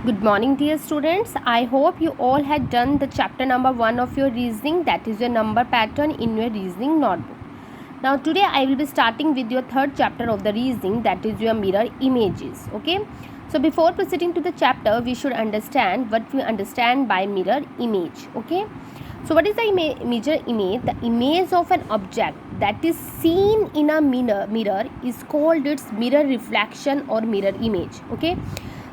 Good morning, dear students. I hope you all had done the chapter number 1 of your reasoning, that is your number pattern in your reasoning notebook. Now today I will be starting with your third chapter of the reasoning, that is your mirror images. Okay. So before proceeding to the chapter, we should understand what we understand by mirror image. Okay. So what is the mirror image? The image of an object that is seen in a mirror is called its mirror reflection or mirror image. Okay.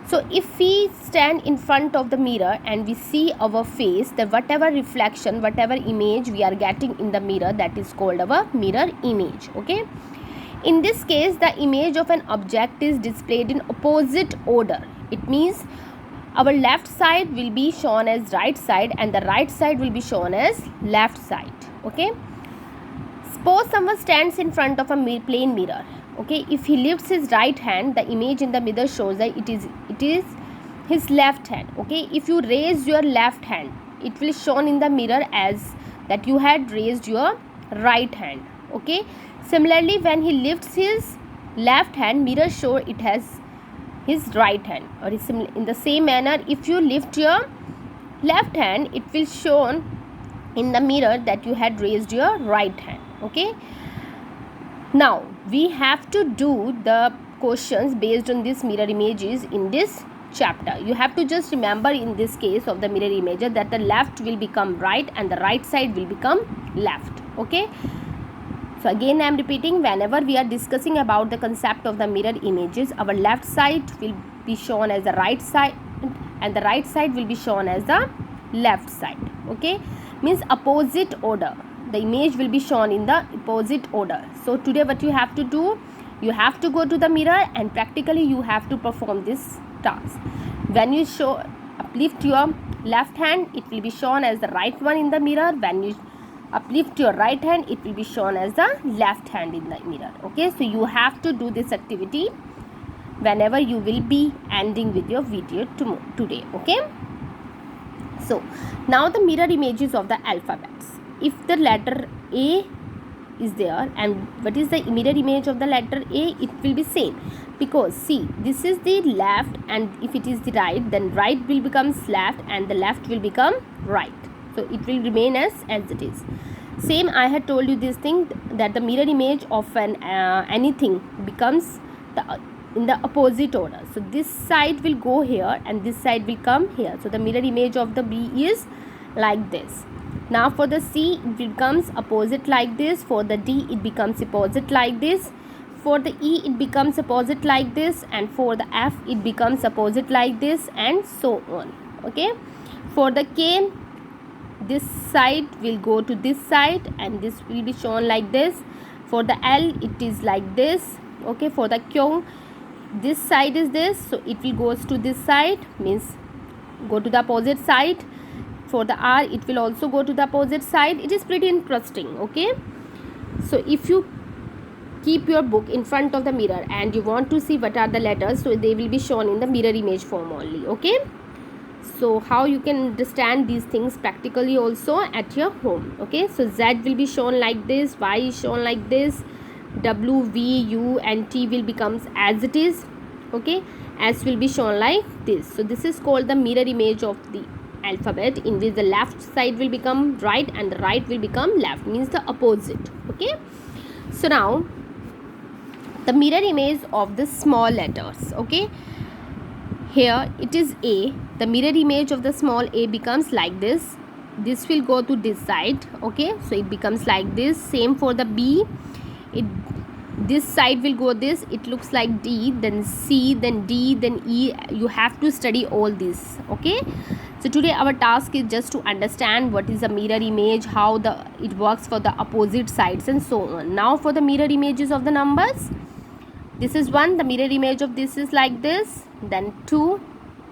So if we stand in front of the mirror and we see our face, then whatever reflection, whatever image we are getting in the mirror, that is called our mirror image. Okay. In this case, the image of an object is displayed in opposite order. It means our left side will be shown as right side and the right side will be shown as left side. Okay. Suppose someone stands in front of a plain mirror. Okay, if he lifts his right hand, the image in the mirror shows that it is his left hand. Okay, if you raise your left hand, it will shown in the mirror as that you had raised your right hand. Okay, similarly, when he lifts his left hand, mirror show it has his right hand. Or in the same manner, if you lift your left hand, it will shown in the mirror that you had raised your right hand. Okay. Now we have to do the questions based on these mirror images in this chapter. You have to just remember in this case of the mirror image that the left will become right and the right side will become left. Okay. So again I am repeating, whenever we are discussing about the concept of the mirror images, our left side will be shown as the right side and the right side will be shown as the left side. Okay. Means opposite order. The image will be shown in the opposite order. So today what you have to do, you have to go to the mirror and practically you have to perform this task. When you uplift your left hand, it will be shown as the right one in the mirror. When you uplift your right hand, it will be shown as the left hand in the mirror. Okay, so you have to do this activity whenever you will be ending with your video today. Okay, so now the mirror images of the alphabets. If the letter A is there and what is the mirror image of the letter A, it will be same, because see, this is the left and if it is the right, then right will become left and the left will become right. So it will remain as it is. Same, I had told you this thing, that the mirror image of an anything becomes in the opposite order. So this side will go here and this side will come here. So the mirror image of the B is like this. Now for the C, it becomes opposite like this. For the D, it becomes opposite like this. For the E, it becomes opposite like this. And for the F, it becomes opposite like this, and so on. Okay. For the K, this side will go to this side and this will be shown like this. For the L, it is like this. Okay. For the Q, this side is this, so it will goes to this side, means go to the opposite side. For the R, it will also go to the opposite side. It is pretty interesting. Okay, so if you keep your book in front of the mirror and you want to see what are the letters, so they will be shown in the mirror image form only. Okay, so how you can understand these things practically also at your home. Okay, so Z will be shown like this, Y is shown like this, W, V, U and T will becomes as it is. Okay, S will be shown like this. So this is called the mirror image of the alphabet, in which the left side will become right and the right will become left, means the opposite. Okay, so now the mirror image of the small letters. Okay, here it is A. The mirror image of the small a becomes like this. This will go to this side. Okay, so it becomes like this. Same for the B. This side will go this, it looks like D, then C, then D, then E. You have to study all this. Okay, so today our task is just to understand what is a mirror image, how it works for the opposite sides and so on. Now for the mirror images of the numbers, this is 1, the mirror image of this is like this, then 2,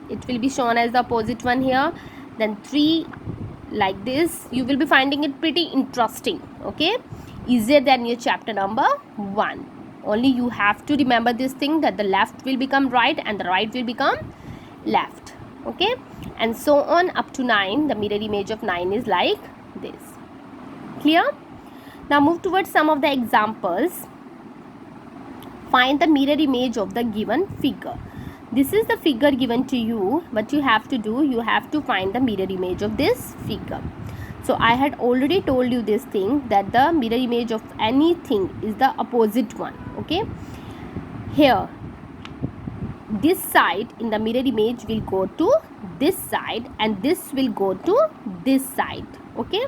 it will be shown as the opposite one here, then 3 like this. You will be finding it pretty interesting. Okay, easier than your chapter number 1. Only you have to remember this thing, that the left will become right and the right will become left. Okay, and so on up to 9. The mirror image of 9 is like this. Clear? Now move towards some of the examples. Find the mirror image of the given figure. This is the figure given to you. What you have to do, you have to find the mirror image of this figure. So I had already told you this thing, that the mirror image of anything is the opposite one. Okay, here this side in the mirror image will go to this side and this will go to this side. Okay,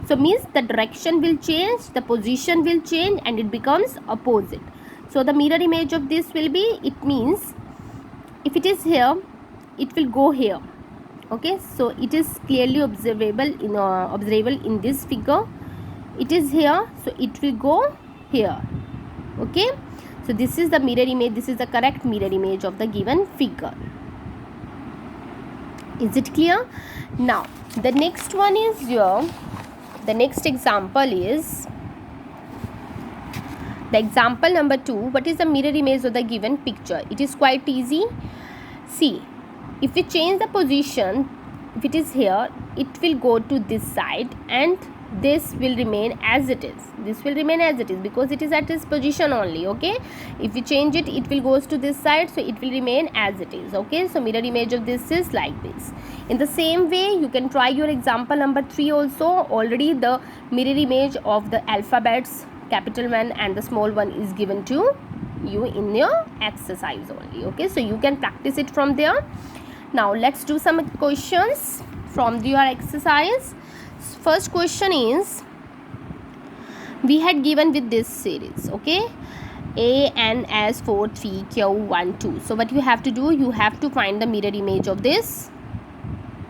so means the direction will change, the position will change, and it becomes opposite. So the mirror image of this will be, it means if it is here, it will go here. Okay, so it is clearly observable in this figure. It is here, so it will go here. Okay, so this is the mirror image. This is the correct mirror image of the given figure. Is it clear? Now the next one is here. The next example is the example number 2. What is the mirror image of the given picture? It is quite easy. See, if we change the position, if it is here, it will go to this side and this will remain as it is. This will remain as it is because it is at this position only. Okay, if we change it, it will goes to this side, so it will remain as it is. Okay, so mirror image of this is like this. In the same way, you can try your example number 3 also. Already the mirror image of the alphabets, capital one and the small one, is given to you in your exercise only. Okay, so you can practice it from there. Now let's do some questions from your exercise. First question is, we had given with this series. Okay, A, N, S, 4, 3, Q, 1, 2. So what you have to do, you have to find the mirror image of this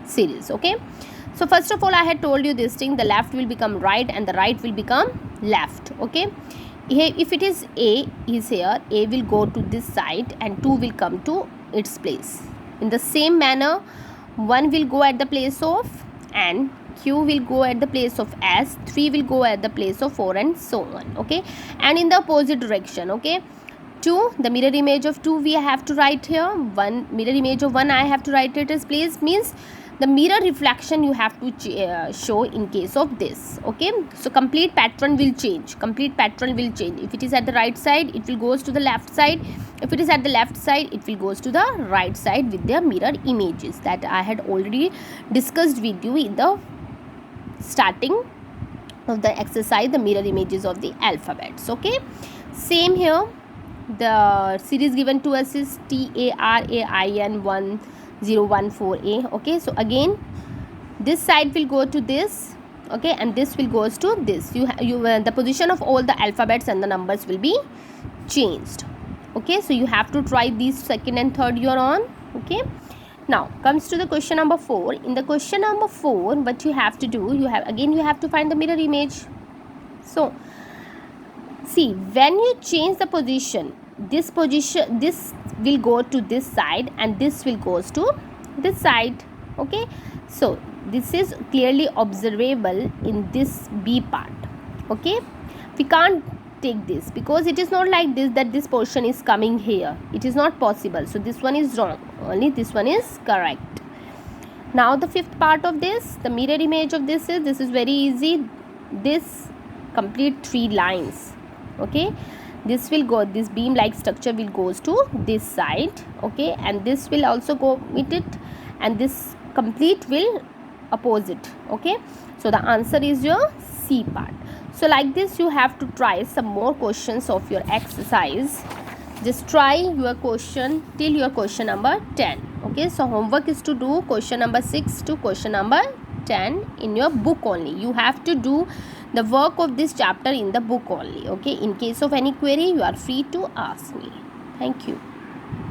series. Okay, so first of all, I had told you this thing, the left will become right and the right will become left. Okay, here if it is A is here, A will go to this side and 2 will come to its place. In the same manner, 1 will go at the place of N, Q will go at the place of S, 3 will go at the place of 4, and so on. Okay, and in the opposite direction. Okay, 2, the mirror image of 2 we have to write here. 1 mirror image of 1 I have to write it as place, means the mirror reflection you have to show in case of this. Okay, so complete pattern will change. Complete pattern will change. If it is at the right side, it will goes to the left side. If it is at the left side, it will goes to the right side with their mirror images that I had already discussed with you in the starting of the exercise, the mirror images of the alphabets. Okay, same here. The series given to us is TARAIN 1014A. Okay, so again this side will go to this. Okay, and this will goes to this. The position of all the alphabets and the numbers will be changed. Okay, so you have to try these second and third year on. Okay, now comes to the question number 4. In the question number 4, what you have to do, you have to find the mirror image. So see, when you change the position, this will go to this side and this will goes to this side. Okay, so this is clearly observable in this B part. Okay, we can't take this because it is not like this, that this portion is coming here. It is not possible. So this one is wrong, only this one is correct. Now the fifth part of this, the mirror image of this is very easy. This complete 3 lines. Okay, this will go, this beam like structure will goes to this side. Okay, and this will also go with it, and this complete will opposite. Okay, so the answer is your C part. So like this you have to try some more questions of your exercise. Just try your question till your question number 10. Okay, so homework is to do question number 6 to question number 10 in your book only. You have to do the work of this chapter in the book only. Okay, in case of any query, you are free to ask me. Thank you.